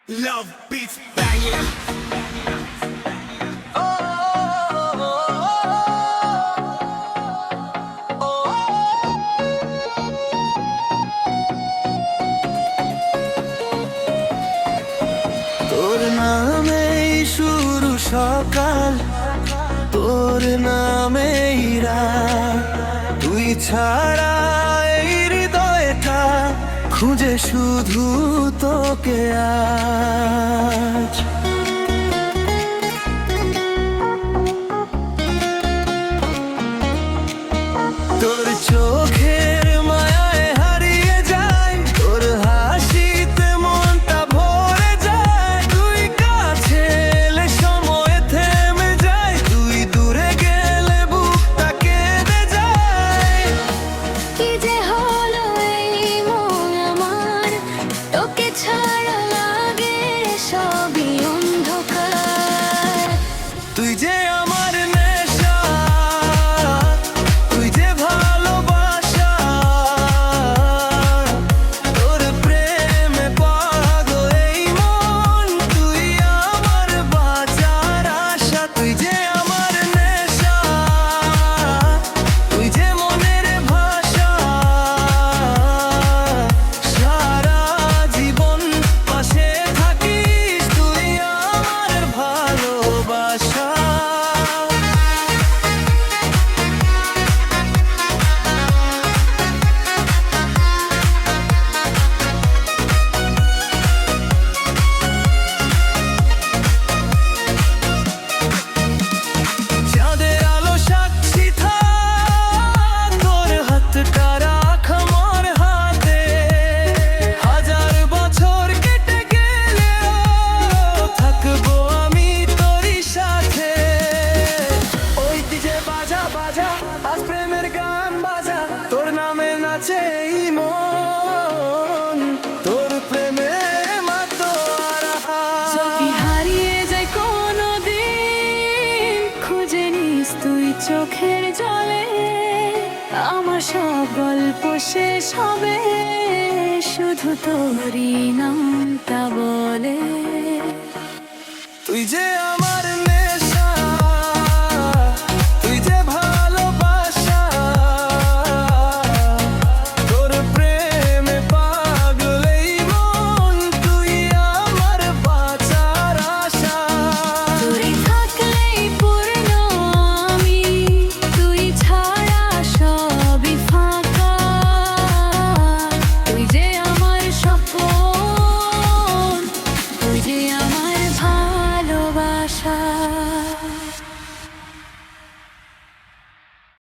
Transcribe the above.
Love beats banging. তোর নামেই শুরু সকাল, তোর নামেই রাত। তুই ছাড়া এই হৃদয়টা খুঁজে শুধু তোকে আজ। তোর চোখের মায়ায় হারিয়ে যায়, তোর হাসিতে মনটা ভরে যায়। তুই কাছে এলে সময় থেমে যায়, তুই দূরে গেলে বুকটা কেঁদে যায়। কি যে হলো এই মন আমার, তোকে ছাড়া লাগে সবই অন্ধকার। তুই যে আমার নেশা, তুই যে ভালোবাসা, তোর প্রেমে পাগল এই মন। তুই আমার বাঁচার আশা, তুই যে আমার নেশা, তুই যে মনের ভাষা। সারা জীবন পাশে থাকিস, তুই আমার ভালোবাসা। চাঁদের আলো সাক্ষী থাক, তোর হাতটা রাখ আমার হাতে। হাজার বছর কেটে গেলেও থাকবো আমি তোরই সাথে। ওই ডিজে বাজা বাজা, আজ প্রেমের গান বাজা, তোর নামে নাচে এই মন। তোর প্রেমে মাতোয়ারা। যদি হারিয়ে যায় কোনোদিন, খুঁজে নিস তুই চোখের জলে। আমার সব গল্প শেষ হবে শুধু তোরই নাম